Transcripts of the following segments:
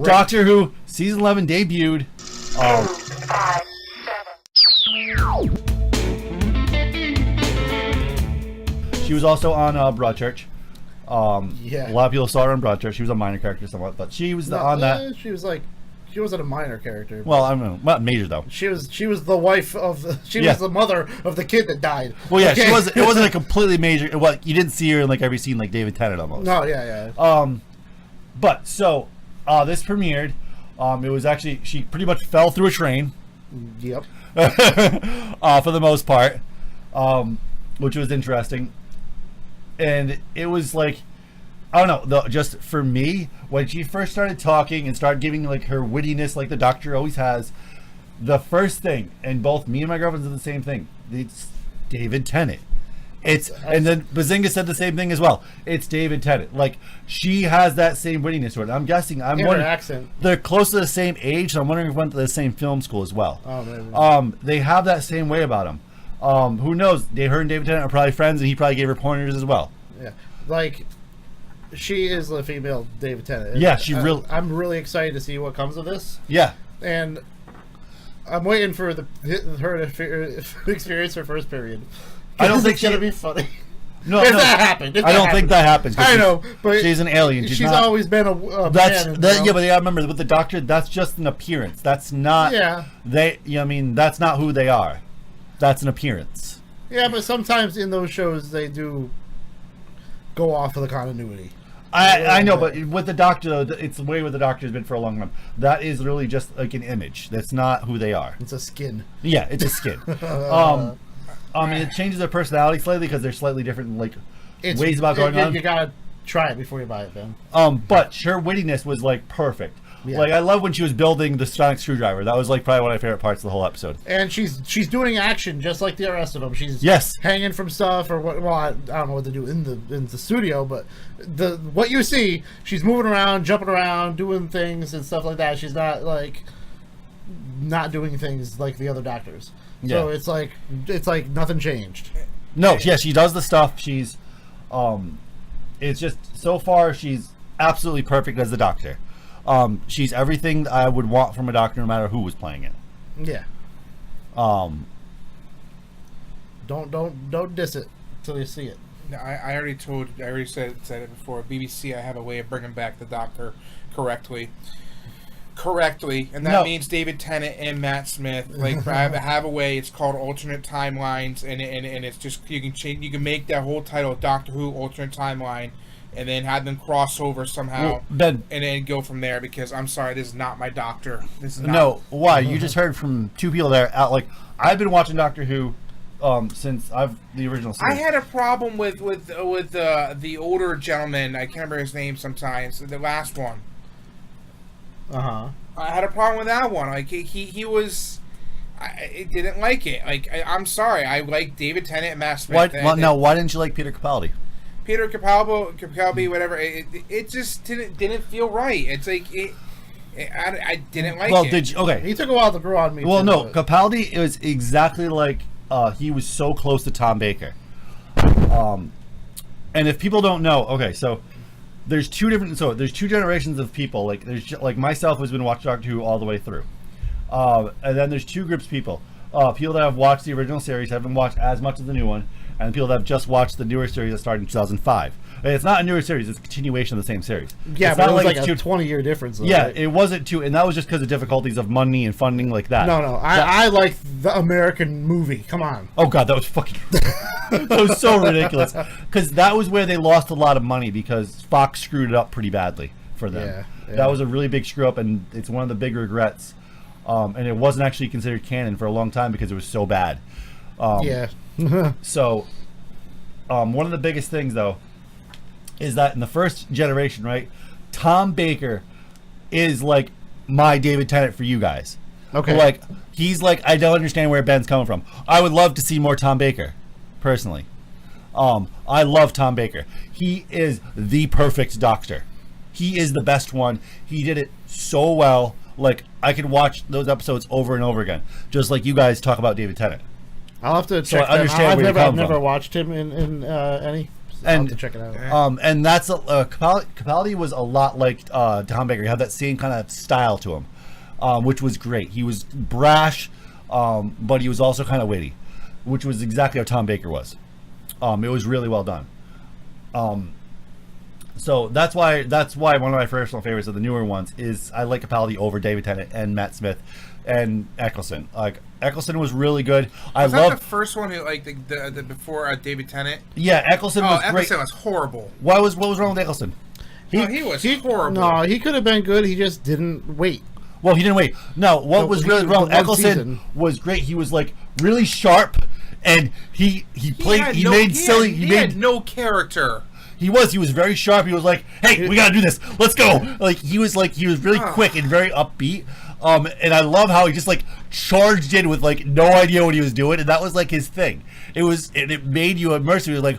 Doctor Who season 11 debuted. She was also on Broadchurch. Yeah. A lot of people saw her on Broadchurch. She was a minor character somewhat, but she was on that. She wasn't a minor character. Well, I don't know, not major though. She was the wife of was the mother of the kid that died. Well, yeah, she wasn't. It wasn't a completely major. Well, you didn't see her in like every scene like David Tennant almost. No, yeah. But so this premiered. It was actually, she pretty much fell through a train. Yep. For the most part, which was interesting. And it was like, I don't know, just for me, when she first started talking and started giving like her wittiness like the Doctor always has, the first thing, and both me and my girlfriend said the same thing, it's David Tennant. And then Bazinga said the same thing as well. It's David Tennant. Like, she has that same wittiness to it. I'm guessing, her accent. They're close to the same age, so I'm wondering if they went to the same film school as well. Oh, maybe. They have that same way about him. Who knows? Her and David Tennant are probably friends, and he probably gave her pointers as well. Yeah, like, she is the female David Tennant. Yeah, she really. I'm really excited to see what comes of this. Yeah, and I'm waiting for her to experience her first period. I don't think it's gonna be funny. No, if that happened. I don't think that happens. I know, but she's an alien. She's always been a man. Yeah, but you gotta remember with the Doctor, that's just an appearance. That's not. Yeah. That's not who they are. That's an appearance. Yeah, but sometimes in those shows they do go off of the continuity. I know, but with the Doctor, it's the way with the Doctor has been for a long time. That is really just like an image. That's not who they are. It's a skin. Yeah, it's a skin. It changes their personality slightly because they're slightly different, like ways about going on. You gotta try it before you buy it, Ben. But her wittiness was like perfect. Yeah. Like, I love when she was building the sonic screwdriver. That was like probably one of my favorite parts of the whole episode. And she's doing action just like the rest of them. She's hanging from stuff or what. Well, I don't know what they do in the studio, but what you see, she's moving around, jumping around, doing things and stuff like that. She's not like not doing things like the other Doctors. So it's like nothing changed. No, yeah, she does the stuff. She's, it's just so far she's absolutely perfect as the Doctor. She's everything I would want from a Doctor, no matter who was playing it. Yeah. Don't diss it till you see it. No, I already said it before. BBC, I have a way of bringing back the Doctor correctly, and that means David Tennant and Matt Smith. Like, I have a way. It's called alternate timelines, and it's just you can make that whole title Doctor Who alternate timeline, and then have them cross over somehow, and then go from there. Because I'm sorry, this is not my Doctor. This is not. No, why? You just heard from two people there. Like, I've been watching Doctor Who since the original series. I had a problem with the older gentleman. I can't remember his name sometimes. The last one. I had a problem with that one. Like, he was. I didn't like it. Like, I'm sorry. I like David Tennant and Matt Smith. Why didn't you like Peter Capaldi? Peter Capaldi, whatever. It just didn't feel right. It's like I didn't like it. Well, did you? Okay. He took a while to grow on me. Well, no, Capaldi is exactly like he was so close to Tom Baker. And if people don't know, okay, so there's two generations of people. Like, there's like myself who's been watching Doctor Who all the way through, and then there's two groups of people. People that have watched the original series, haven't watched as much of the new one, and people that have just watched the newer series that started in 2005. And it's not a newer series; it's a continuation of the same series. Yeah, it's but not it was like a 20-year difference. Though, yeah, right? it wasn't too, and that was just because of difficulties of money and funding like that. No, I like the American movie. Come on. Oh God, that was fucking. That was so ridiculous. Because that was where they lost a lot of money because Fox screwed it up pretty badly for them. Yeah. That was a really big screw up, and it's one of the big regrets. And it wasn't actually considered canon for a long time because it was so bad. So, one of the biggest things though is that in the first generation, right, Tom Baker is like my David Tennant for you guys. Okay. Like, he's like, I don't understand where Ben's coming from. I would love to see more Tom Baker, personally. I love Tom Baker. He is the perfect Doctor. He is the best one. He did it so well. Like, I could watch those episodes over and over again, just like you guys talk about David Tennant. I'll have to check. I understand where you're coming I've never from. watched him in any I'll have to check it out. And that's Capaldi was a lot like Tom Baker. He had that same kind of style to him, which was great. He was brash, but he was also kind of witty, which was exactly how Tom Baker was. It was really well done. So that's why one of my personal favorites of the newer ones is I like Capaldi over David Tennant and Matt Smith and Eccleston. Like Eccleston was really good. Was that the first one who like the before David Tennant? Yeah, Eccleston was great. Eccleston was horrible. What was wrong with Eccleston? He was horrible. No, he could have been good. He just didn't wait. Well, he didn't wait. No, what was really wrong with Eccleston was great. He was like really sharp, and he had no character. He was very sharp. He was like, "Hey, we gotta do this. Let's go!" Like he was really quick and very upbeat. And I love how he just like charged in with like no idea what he was doing, and that was like his thing. It made you immersive. Like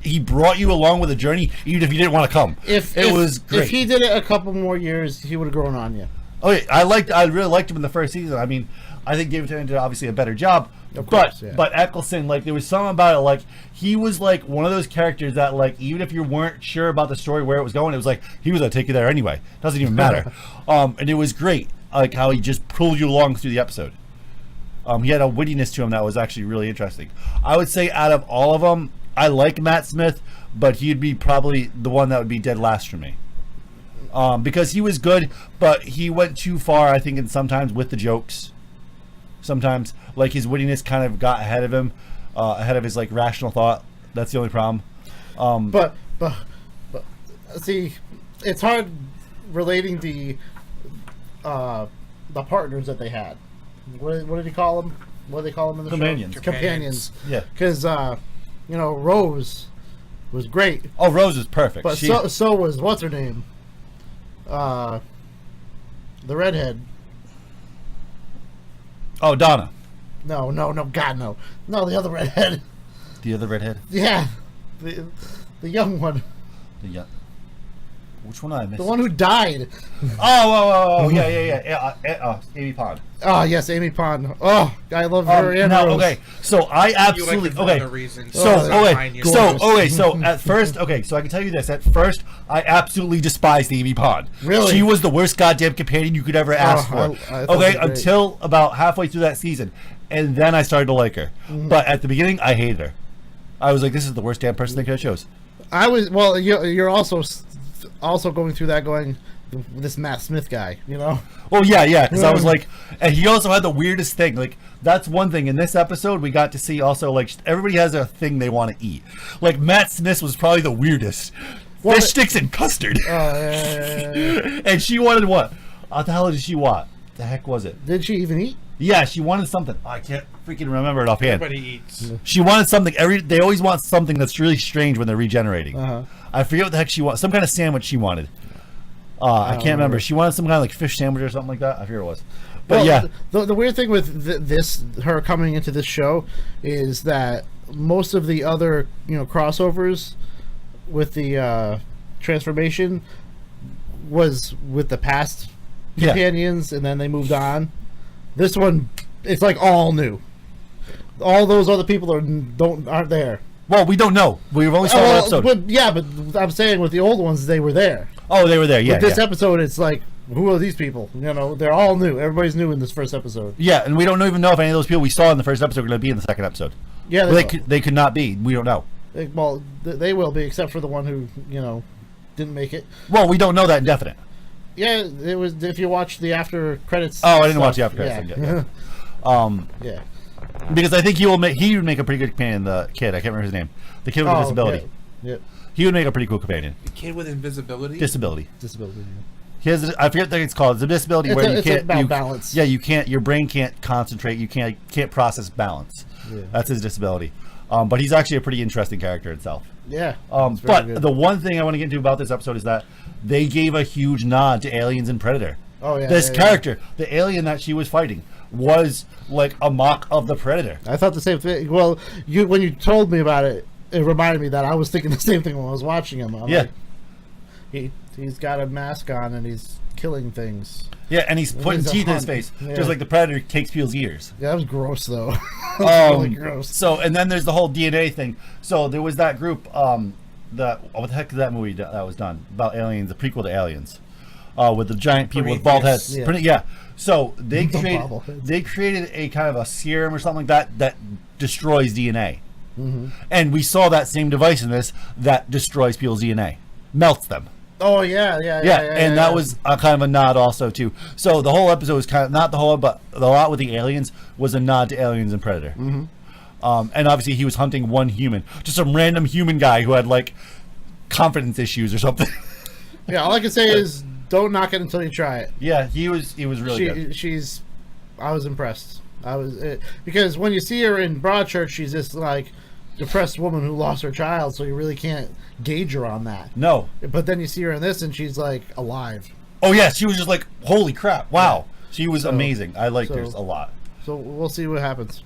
he brought you along with the journey, even if you didn't want to come. Was great. If he did it a couple more years, he would have grown on you. Oh yeah, I really liked him in the first season. I mean, I think David Tennant did obviously a better job. But Eccleston, like there was something about it, like he was like one of those characters that like even if you weren't sure about the story where it was going, it was like he was gonna take you there anyway. Doesn't even matter. And it was great, like how he just pulled you along through the episode. He had a wittiness to him that was actually really interesting. I would say out of all of them, I like Matt Smith, but he'd be probably the one that would be dead last for me. Because he was good, but he went too far, I think, and sometimes with the jokes. Sometimes, like his wittiness kind of got ahead of him, ahead of his like rational thought. That's the only problem. But see, it's hard relating the partners that they had. What did he call them? What do they call them in the Companions. show? Companions. Yeah. Because Rose was great. Oh, Rose is perfect. But so was what's her name? The redhead. Oh, Donna. No, God, no. No, the other redhead. The other redhead? Yeah. The young one. Which one did I miss? The one who died. Oh, yeah. Amy Pond. Oh, yes, Amy Pond. Oh, I love her and Rose. Okay, so I absolutely... So at first... Okay, so I can tell you this. At first, I absolutely despised Amy Pond. Really? She was the worst goddamn companion you could ever ask for. Until about halfway through that season. And then I started to like her. Mm-hmm. But at the beginning, I hated her. I was like, this is the worst damn person they could have chose. Well, you're also going through that this Matt Smith guy, you know? Oh yeah, because I was like, and he also had the weirdest thing. Like that's one thing in this episode we got to see. Also, like everybody has a thing they want to eat. Like Matt Smith was probably the weirdest. Fish sticks and custard. And she wanted what? What the hell did she want? The heck was it? Did she even eat? Yeah, she wanted something. I can't freaking remember it offhand. Everybody eats. She wanted something. They always want something that's really strange when they're regenerating. I forget what the heck she wanted. Some kind of sandwich she wanted. I can't remember. She wanted some kind of like fish sandwich or something like that. I forget what it was. But yeah. The weird thing with her coming into this show is that most of the other crossovers with the transformation was with the past companions, and then they moved on. This one, it's like all new. All those other people aren't there. Well, we don't know. We've only saw one episode. But I'm saying with the old ones, they were there. Oh, they were there. Yeah. With this episode, it's like, who are these people? They're all new. Everybody's new in this first episode. Yeah, and we don't even know if any of those people we saw in the first episode are going to be in the second episode. Yeah, they could not be. We don't know. They will be, except for the one who didn't make it. Well, we don't know that indefinite. Yeah, it was. If you watch the after credits. Oh, I didn't watch the after credits. Yeah. Because I think he would make a pretty good companion. The kid, I can't remember his name. The kid with a disability. Yeah. He would make a pretty cool companion. The kid with invisibility. Disability. Yeah. He has. I forget what it's called. It's a disability where you can't balance. Yeah, you can't. Your brain can't concentrate. You can't process balance. Yeah. That's his disability. But he's actually a pretty interesting character itself. Yeah. But good. The one thing I want to get into about this episode is that they gave a huge nod to Aliens and Predator. Oh yeah. This character, the alien that she was fighting, was like a mock of the Predator. I thought the same thing. Well, when you told me about it, it reminded me that I was thinking the same thing when I was watching him. I'm like, he's got a mask on and he's killing things. Yeah, and he's putting teeth in his face, just like the Predator takes people's ears. Yeah, that was gross, though. Really gross. So, and then there's the whole DNA thing. So there was that group, what the heck is that movie that was done about aliens? The prequel to Aliens, with the giant people with Prometheus. bald heads. Yeah. So they The created a kind of a serum or something like that destroys DNA, and we saw that same device in this that destroys people's DNA, melts them. Oh yeah. That was a kind of a nod also too. So the whole episode was kind of not the whole, but a lot with the aliens was a nod to Aliens and Predator. And obviously he was hunting one human, just some random human guy who had like confidence issues or something. Yeah, all I can say is don't knock it until you try it. Yeah, he was really good. I was impressed. Because when you see her in Broadchurch, she's this like depressed woman who lost her child, so you really can't gauge her on that. No. But then you see her in this and she's like alive. Oh yeah, she was just like, holy crap, wow. Yeah. She was amazing. I liked her a lot. So we'll see what happens.